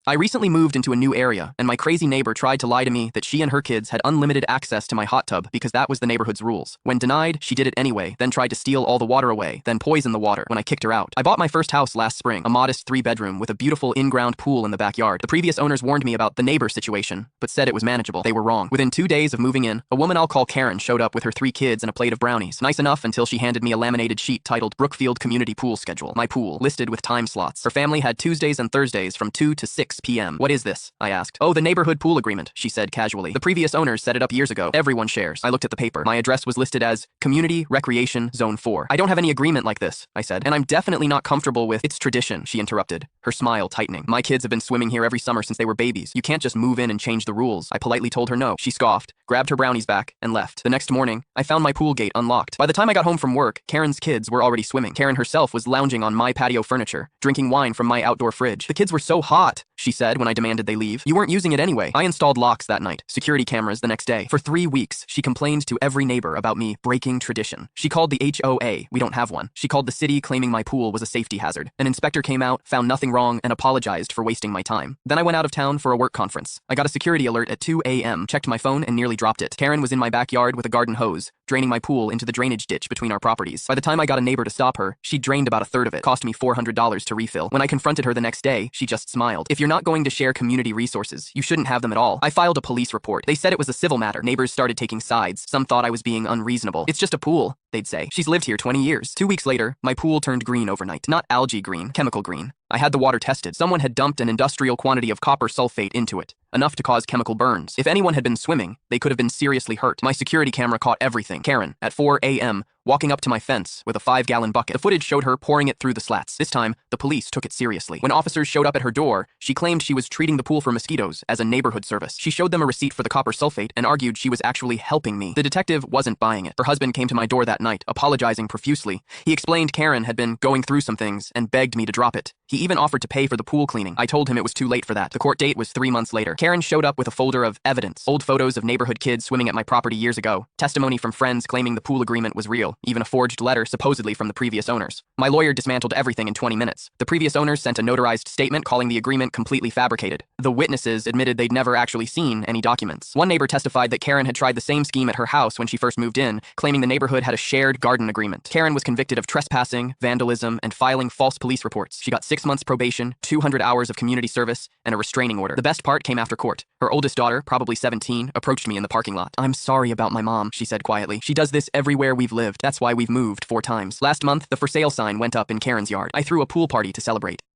I recently moved into a new area, and my crazy neighbor tried to lie to me that she and her kids had unlimited access to my hot tub because that was the neighborhood's rules. When denied, she did it anyway, then tried to steal all the water away, then poison the water when I kicked her out. I bought my first house last spring, a modest 3-bedroom with a beautiful in-ground pool in the backyard. The previous owners warned me about the neighbor situation, but said it was manageable. They were wrong. Within 2 days of moving in, a woman I'll call Karen showed up with her 3 kids and a plate of brownies. Nice enough until she handed me a laminated sheet titled Brookfield Community Pool Schedule. My pool, listed with time slots. Her family had Tuesdays and Thursdays from 2 to 6 p.m. What is this? I asked. Oh, the neighborhood pool agreement, she said casually. The previous owners set it up years ago. Everyone shares. I looked at the paper. My address was listed as Community Recreation Zone 4. I don't have any agreement like this, I said, and I'm definitely not comfortable with it's tradition, she interrupted, her smile tightening. My kids have been swimming here every summer since they were babies. You can't just move in and change the rules. I politely told her no. She scoffed, grabbed her brownies back, and left. The next morning, I found my pool gate unlocked. By the time I got home from work, Karen's kids were already swimming. Karen herself was lounging on my patio furniture, drinking wine from my outdoor fridge. The kids were so hot, she said when I demanded they leave. You weren't using it anyway. I installed locks that night, security cameras the next day. For 3 weeks, she complained to every neighbor about me breaking tradition. She called the HOA, we don't have one. She called the city claiming my pool was a safety hazard. An inspector came out, found nothing wrong, and apologized for wasting my time. Then I went out of town for a work conference. I got a security alert at 2 a.m., checked my phone, and nearly dropped it. Karen was in my backyard with a garden hose, draining my pool into the drainage ditch between our properties. By the time I got a neighbor to stop her, she'd drained about a third of it. Cost me $400 to refill. When I confronted her the next day, she just smiled. If you're not going to share community resources, you shouldn't have them at all. I filed a police report. They said it was a civil matter. Neighbors started taking sides. Some thought I was being unreasonable. It's just a pool, they'd say. She's lived here 20 years. 2 weeks later, my pool turned green overnight. Not algae green, chemical green. I had the water tested. Someone had dumped an industrial quantity of copper sulfate into it, enough to cause chemical burns. If anyone had been swimming, they could have been seriously hurt. My security camera caught everything. Karen, at 4 a.m., walking up to my fence with a 5-gallon bucket. The footage showed her pouring it through the slats. This time, the police took it seriously. When officers showed up at her door, she claimed she was treating the pool for mosquitoes as a neighborhood service. She showed them a receipt for the copper sulfate and argued she was actually helping me. The detective wasn't buying it. Her husband came to my door that night, apologizing profusely. He explained Karen had been going through some things and begged me to drop it. He even offered to pay for the pool cleaning. I told him it was too late for that. The court date was 3 months later. Karen showed up with a folder of evidence. Old photos of neighborhood kids swimming at my property years ago. Testimony from friends claiming the pool agreement was real. Even a forged letter supposedly from the previous owners. My lawyer dismantled everything in 20 minutes. The previous owners sent a notarized statement calling the agreement completely fabricated. The witnesses admitted they'd never actually seen any documents. One neighbor testified that Karen had tried the same scheme at her house when she first moved in, claiming the neighborhood had a shared garden agreement. Karen was convicted of trespassing, vandalism, and filing false police reports. She got 6 months probation, 200 hours of community service, and a restraining order. The best part came after court. Her oldest daughter, probably 17, approached me in the parking lot. I'm sorry about my mom, she said quietly. She does this everywhere we've lived. That's why we've moved 4 times. Last month, the for sale sign went up in Karen's yard. I threw a pool party to celebrate.